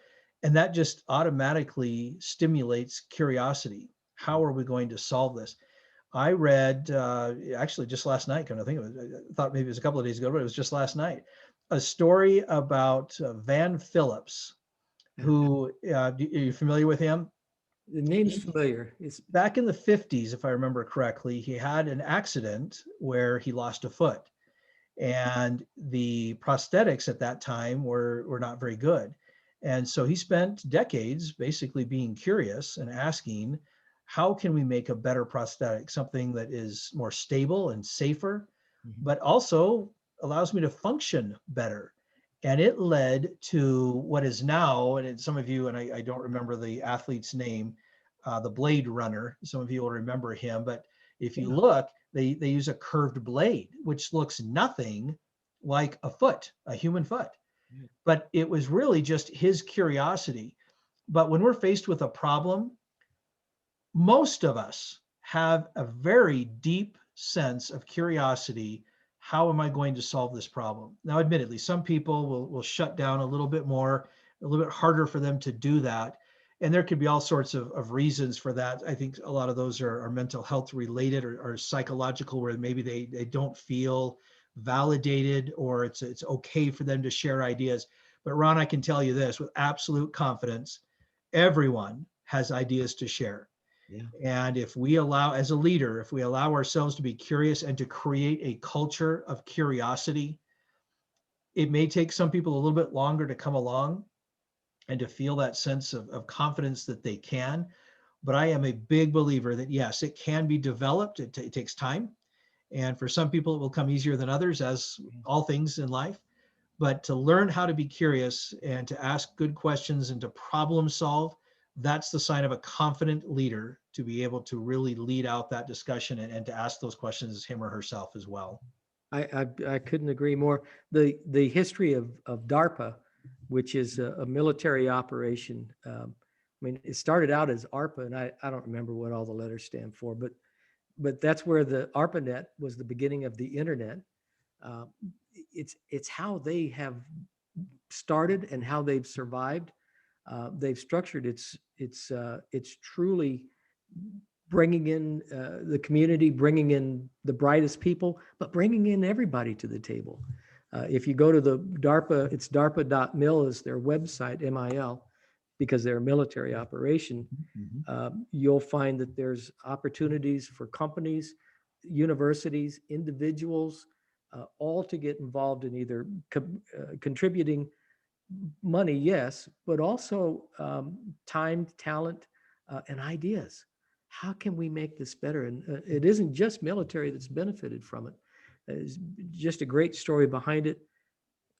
B: And that just automatically stimulates curiosity. How are we going to solve this? I read, actually just last night, I thought maybe it was a couple of days ago, but it was just last night, a story about Van Phillips, who, are you familiar with him?
A: The name's familiar.
B: It's back in the 50s, if I remember correctly, he had an accident where he lost a foot. And the prosthetics at that time were not very good. And so he spent decades basically being curious and asking, how can we make a better prosthetic, something that is more stable and safer, but also allows me to function better? And it led to what is now, and some of you, and I don't remember the athlete's name, the Blade Runner. Some of you will remember him, but if you look, they use a curved blade, which looks nothing like a human foot. But it was really just his curiosity. But when we're faced with a problem, most of us have a very deep sense of curiosity. How am I going to solve this problem? Now, admittedly, some people will shut down a little bit more, a little bit harder for them to do that. And there could be all sorts of reasons for that. I think a lot of those are mental health related or psychological, where maybe they don't feel validated, or it's okay for them to share ideas. But Ron, I can tell you this with absolute confidence, everyone has ideas to share.
A: Yeah.
B: And if we allow, as a leader, if we allow ourselves to be curious and to create a culture of curiosity, it may take some people a little bit longer to come along and to feel that sense of confidence that they can. But I am a big believer that yes, it can be developed. It takes time. And for some people, it will come easier than others, as all things in life. But to learn how to be curious and to ask good questions and to problem solve, that's the sign of a confident leader, to be able to really lead out that discussion and to ask those questions him or herself as well.
A: I couldn't agree more. The history of DARPA, which is a military operation. I mean, it started out as ARPA, and I don't remember what all the letters stand for, but that's where the ARPANET was the beginning of the internet. Uh, it's how they have started and how they've survived. They've structured it's truly bringing in the community, bringing in the brightest people, but bringing in everybody to the table. If you go to the DARPA, it's darpa.mil is their website, MIL, because they're a military operation. You'll find that there's opportunities for companies, universities, individuals, all to get involved in either contributing money, yes, but also time, talent, and ideas. How can we make this better? And it isn't just military that's benefited from it. It's just a great story behind it.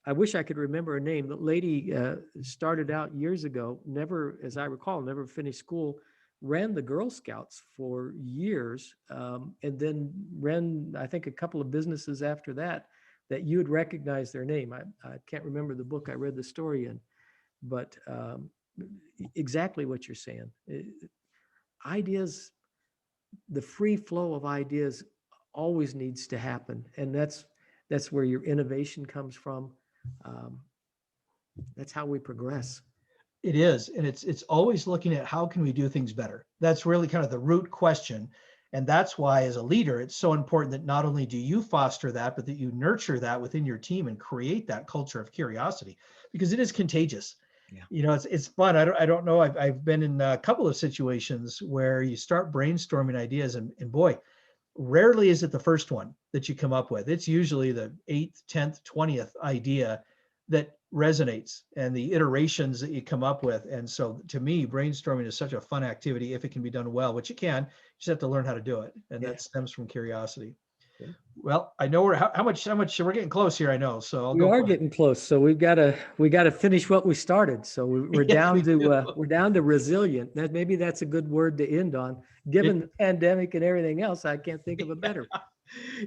A: I wish I could remember her name. The lady started out years ago, never, as I recall, never finished school, ran the Girl Scouts for years, and then ran, I think, a couple of businesses after that you would recognize their name. I can't remember the book I read the story in, but exactly what you're saying. Ideas, the free flow of ideas always needs to happen. And that's where your innovation comes from. That's how we progress.
B: It is, and it's always looking at how can we do things better. That's really kind of the root question. And that's why, as a leader, it's so important that not only do you foster that, but that you nurture that within your team and create that culture of curiosity, because it is contagious.
A: Yeah.
B: You know, it's fun. I don't know. I've been in a couple of situations where you start brainstorming ideas, and boy, rarely is it the first one that you come up with. It's usually the 8th, 10th, 20th idea that resonates, and the iterations that you come up with. And so to me, brainstorming is such a fun activity if it can be done well, which it can. You just have to learn how to do it. And that stems from curiosity. Yeah. Well, I know how much we're getting close here. I know. So
A: we are getting close. So we got to finish what we started. So we're down to resilient. Maybe that's a good word to end on. Given the pandemic and everything else, I can't think of a better.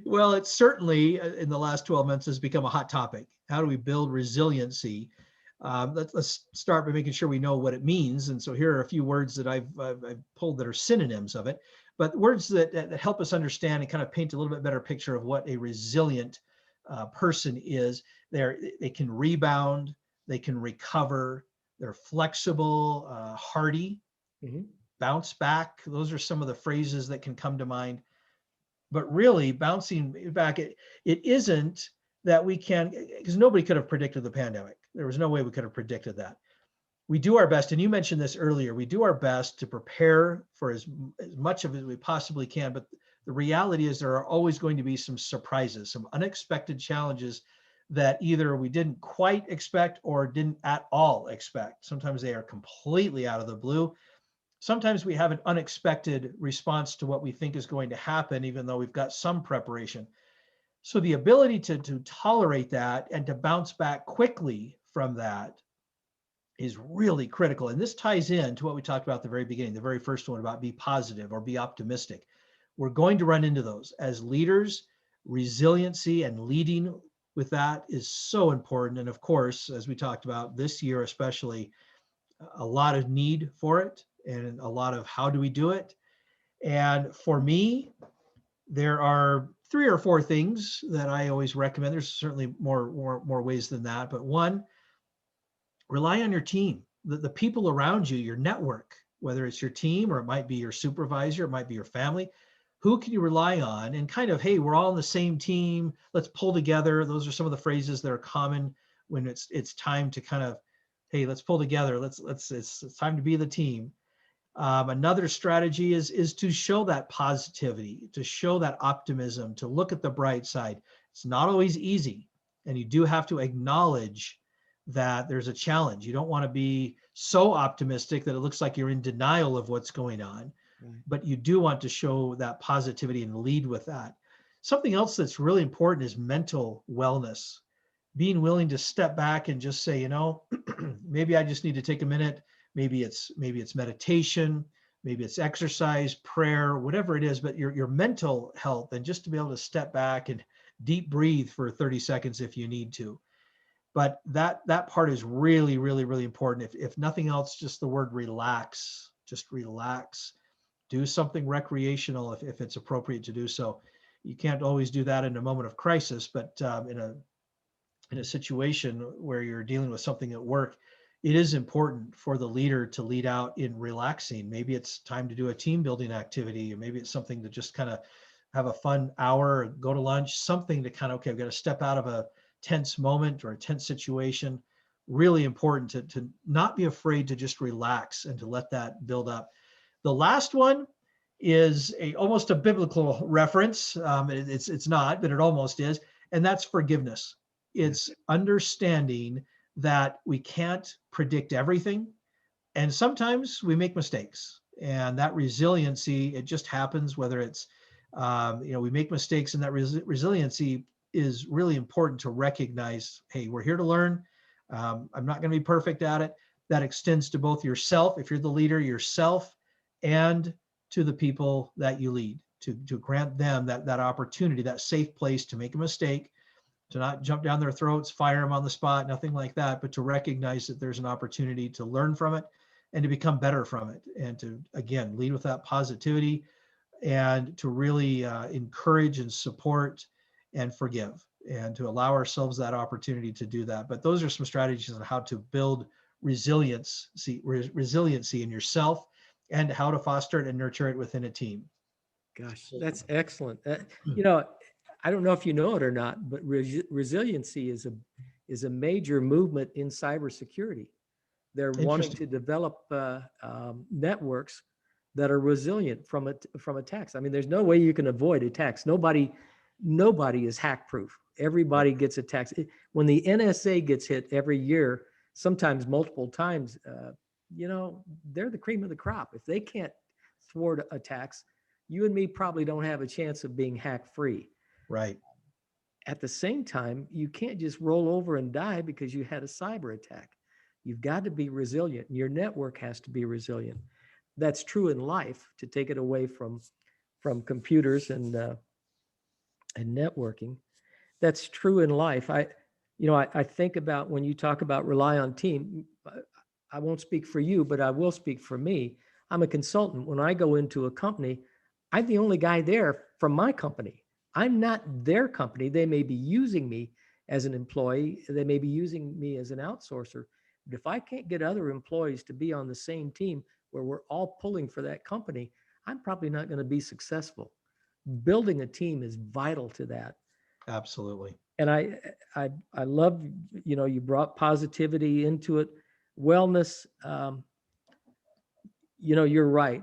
B: Well, it's certainly in the last 12 months has become a hot topic. How do we build resiliency? Let's start by making sure we know what it means. And so here are a few words that I've pulled that are synonyms of it, but words that help us understand and kind of paint a little bit better picture of what a resilient person is. They can rebound, they can recover, they're flexible, hardy, bounce back. Those are some of the phrases that can come to mind. But really, bouncing back, it isn't that we can, because nobody could have predicted the pandemic. There was no way we could have predicted that. We do our best, and you mentioned this earlier, we do our best to prepare for as much of it as we possibly can, but the reality is there are always going to be some surprises, some unexpected challenges that either we didn't quite expect or didn't at all expect. Sometimes they are completely out of the blue. Sometimes we have an unexpected response to what we think is going to happen, even though we've got some preparation. So the ability to tolerate that and to bounce back quickly from that is really critical. And this ties in to what we talked about at the very beginning, the very first one about be positive or be optimistic. We're going to run into those. As leaders, resiliency and leading with that is so important. And of course, as we talked about this year, especially, a lot of need for it and a lot of how do we do it. And for me, there are 3 or 4 things that I always recommend. There's certainly more ways than that, but one, rely on your team, the people around you, your network, whether it's your team or it might be your supervisor, it might be your family. Who can you rely on? And kind of, hey, we're all on the same team. Let's pull together. Those are some of the phrases that are common when it's time to kind of, hey, let's pull together. It's time to be the team. Another strategy is to show that positivity, to show that optimism, to look at the bright side. It's not always easy, and you do have to acknowledge that there's a challenge. You don't want to be so optimistic that it looks like you're in denial of what's going on,
A: Right.
B: but you do want to show that positivity and lead with that. Something else that's really important is mental wellness. Being willing to step back and just say, maybe I just need to take a minute. Maybe it's meditation, maybe it's exercise, prayer, whatever it is, but your mental health, and just to be able to step back and deep breathe for 30 seconds if you need to. But that part is really, really, really important. If nothing else, just the word relax, just relax. Do something recreational if it's appropriate to do so. You can't always do that in a moment of crisis, but in a situation where you're dealing with something at work, it is important for the leader to lead out in relaxing. Maybe it's time to do a team building activity, or maybe it's something to just kind of have a fun hour, go to lunch, something to kind of, okay, I've got to step out of a tense moment or a tense situation. Really important to not be afraid to just relax and to let that build up. The last one is almost a biblical reference. It's not, but it almost is, and that's forgiveness. It's understanding that we can't predict everything, and sometimes we make mistakes. And that resiliency, it just happens. Whether it's we make mistakes, and that resiliency is really important to recognize. Hey, we're here to learn. I'm not going to be perfect at it. That extends to both yourself, if you're the leader, yourself, and to the people that you lead, to grant them that opportunity, that safe place to make a mistake, to not jump down their throats, fire them on the spot, nothing like that, but to recognize that there's an opportunity to learn from it and to become better from it, and to, again, lead with that positivity, and to really encourage and support and forgive, and to allow ourselves that opportunity to do that. But those are some strategies on how to build resiliency in yourself, and how to foster it and nurture it within a team.
A: Gosh, that's excellent. I don't know if you know it or not, but resiliency is a major movement in cybersecurity. They're wanting to
B: Interesting.
A: develop networks that are resilient from attacks. I mean, there's no way you can avoid attacks. Nobody is hack proof. Everybody gets attacked. When the NSA gets hit every year, sometimes multiple times, they're the cream of the crop. If they can't thwart attacks, you and me probably don't have a chance of being hack free.
B: Right.
A: At the same time, you can't just roll over and die because you had a cyber attack. You've got to be resilient. Your network has to be resilient. That's true in life, to take it away from computers and networking. That's true in life. I think about when you talk about rely on team. I won't speak for you, but I will speak for me. I'm a consultant. When I go into a company, I'm the only guy there from my company. I'm not their company. They may be using me as an employee. They may be using me as an outsourcer. But if I can't get other employees to be on the same team where we're all pulling for that company, I'm probably not going to be successful. Building a team is vital to that.
B: Absolutely.
A: And I love, you brought positivity into it, wellness. You're right.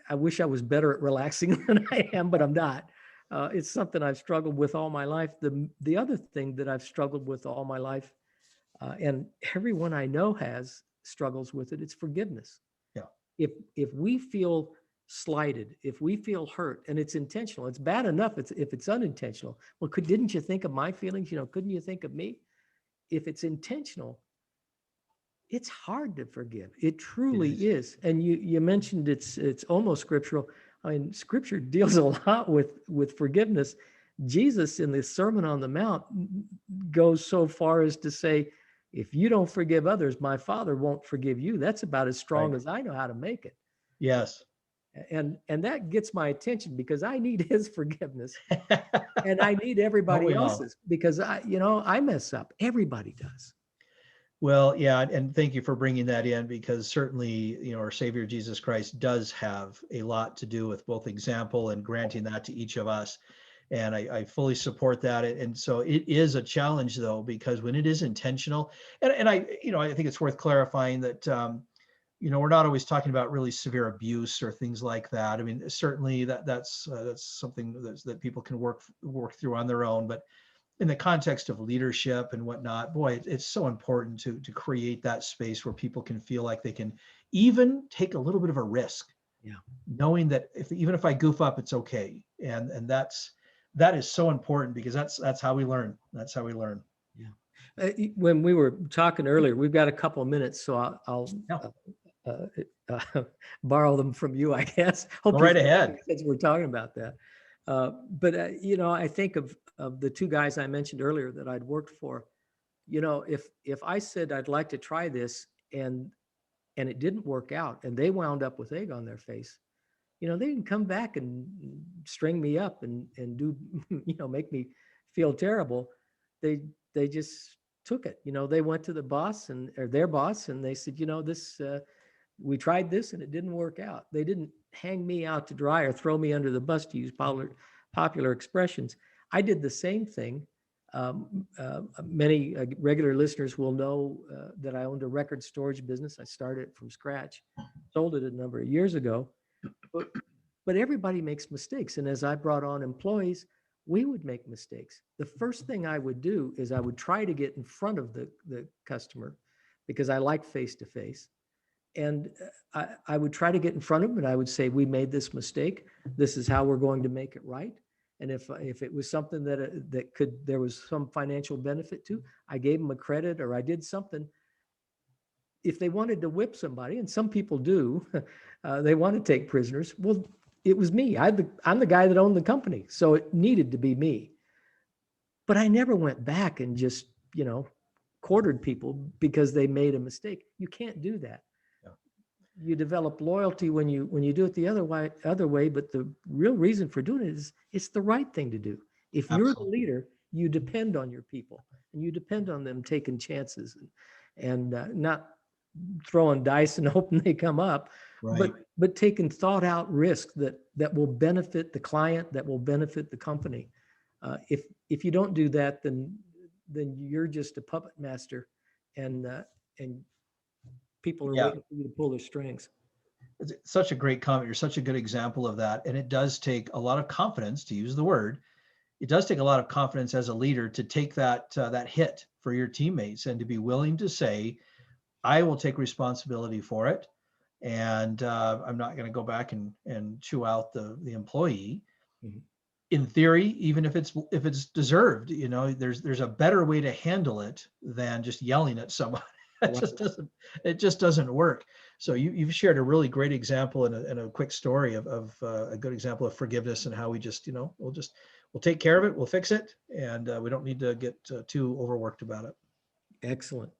A: I wish I was better at relaxing than I am, but I'm not. It's something I've struggled with all my life. The other thing that I've struggled with all my life, and everyone I know struggles with it, it's forgiveness.
B: Yeah.
A: If we feel slighted, if we feel hurt, and it's intentional, it's bad enough if it's unintentional. Well, didn't you think of my feelings? Couldn't you think of me? If it's intentional, it's hard to forgive. It truly is. And you mentioned it's almost scriptural. I mean, scripture deals a lot with forgiveness. Jesus in the Sermon on the Mount goes so far as to say, if you don't forgive others, my Father won't forgive you. That's about as strong as I know how to make it.
B: Yes.
A: And that gets my attention because I need his forgiveness and I need everybody else's, because I mess up. Everybody does.
B: Well, yeah, and thank you for bringing that in, because certainly, our Savior Jesus Christ does have a lot to do with both example and granting that to each of us. And I fully support that. And so it is a challenge though, because when it is intentional, and I think it's worth clarifying that, we're not always talking about really severe abuse or things like that. I mean, certainly that's something that people can work through on their own. But in the context of leadership and whatnot, boy, it's so important to create that space where people can feel like they can even take a little bit of a risk,
A: Yeah.
B: knowing that even if I goof up, it's okay. And that is so important, because that's how we learn. That's how we learn.
A: Yeah. When we were talking earlier, we've got a couple of minutes, so I'll borrow them from you, I guess.
B: Go right ahead.
A: Since we're talking about that. But I think of the two guys I mentioned earlier that I'd worked for. If I said I'd like to try this and it didn't work out and they wound up with egg on their face, they didn't come back and string me up and do, make me feel terrible. They just took it. They went to the boss or their boss and they said, this, we tried this and it didn't work out. They didn't hang me out to dry or throw me under the bus, to use popular expressions. I did the same thing. Many regular listeners will know that I owned a record storage business. I started it from scratch, sold it a number of years ago. But everybody makes mistakes. And as I brought on employees, we would make mistakes. The first thing I would do is I would try to get in front of the customer, because I like face-to-face. And I would try to get in front of them and I would say, we made this mistake. This is how we're going to make it right. And if it was something there was some financial benefit to, I gave them a credit or I did something. If they wanted to whip somebody, and some people do, they want to take prisoners. Well, it was me. I'm the guy that owned the company. So it needed to be me. But I never went back and just, quartered people because they made a mistake. You can't do that. You develop loyalty when you do it the other way. But the real reason for doing it is it's the right thing to do. If you're the leader, you depend on your people and you depend on them taking chances and not throwing dice and hoping they come up, right. but taking thought out risk that will benefit the client, that will benefit the company. If you don't do that, then you're just a puppet master, and people are waiting for you to pull their strings.
B: It's such a great comment. You're such a good example of that. And it does take a lot of confidence, to use the word. It does take a lot of confidence as a leader to take that hit for your teammates and to be willing to say, I will take responsibility for it. And I'm not going to go back and chew out the employee. Mm-hmm. In theory, even if it's deserved, there's a better way to handle it than just yelling at someone. It just doesn't work. So you've shared a really great example and a quick story of a good example of forgiveness and how we just, we'll take care of it, we'll fix it, and we don't need to get too overworked about it.
A: Excellent.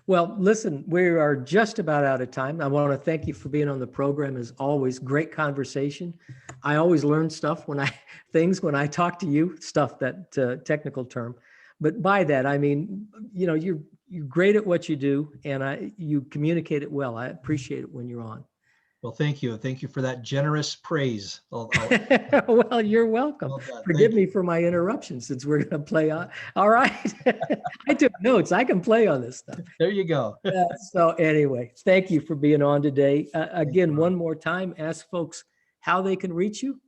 A: Well, listen, we are just about out of time. I want to thank you for being on the program. As always, great conversation. I always learn stuff when I talk to you, stuff, that technical term. But by that, I mean, you're great at what you do, and you communicate it well. I appreciate it when you're on.
B: Well, thank you. Thank you for that generous praise.
A: Well, you're welcome. Forgive me for my interruption, since we're going to play on. All right. I took notes. I can play on this stuff.
B: There you go.
A: So anyway, thank you for being on today. Again, one more time, ask folks how they can reach you.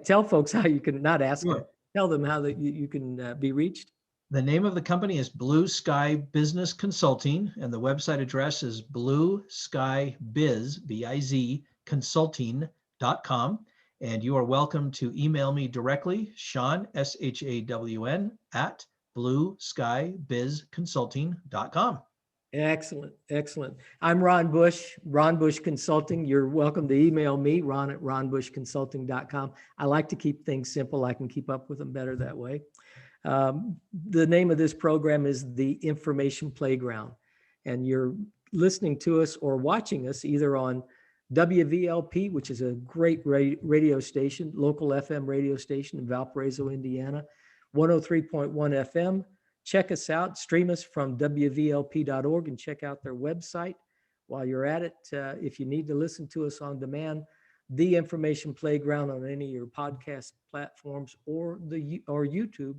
A: Tell folks how you can, not ask them, tell them how you can be reached.
B: The name of the company is Blue Sky Business Consulting, and the website address is blueskybiz, B-I-Z, consulting.com. And you are welcome to email me directly, Shawn, S-H-A-W-N, at blueskybizconsulting.com.
A: Excellent. I'm Ron Bush, Ron Bush Consulting. You're welcome to email me, Ron at ronbushconsulting.com. I like to keep things simple. I can keep up with them better that way. The name of this program is The Information Playground, and you're listening to us or watching us either on WVLP, which is a great radio station, local FM radio station in Valparaiso, Indiana, 103.1 FM. Check us out, stream us from WVLP.org, and check out their website. While you're at it, if you need to listen to us on demand, the Information Playground on any of your podcast platforms or YouTube.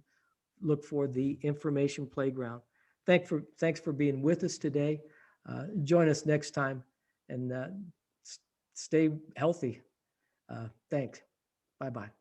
A: Look for the Information Playground. Thanks for being with us today. Join us next time, and stay healthy. Thanks. Bye-bye.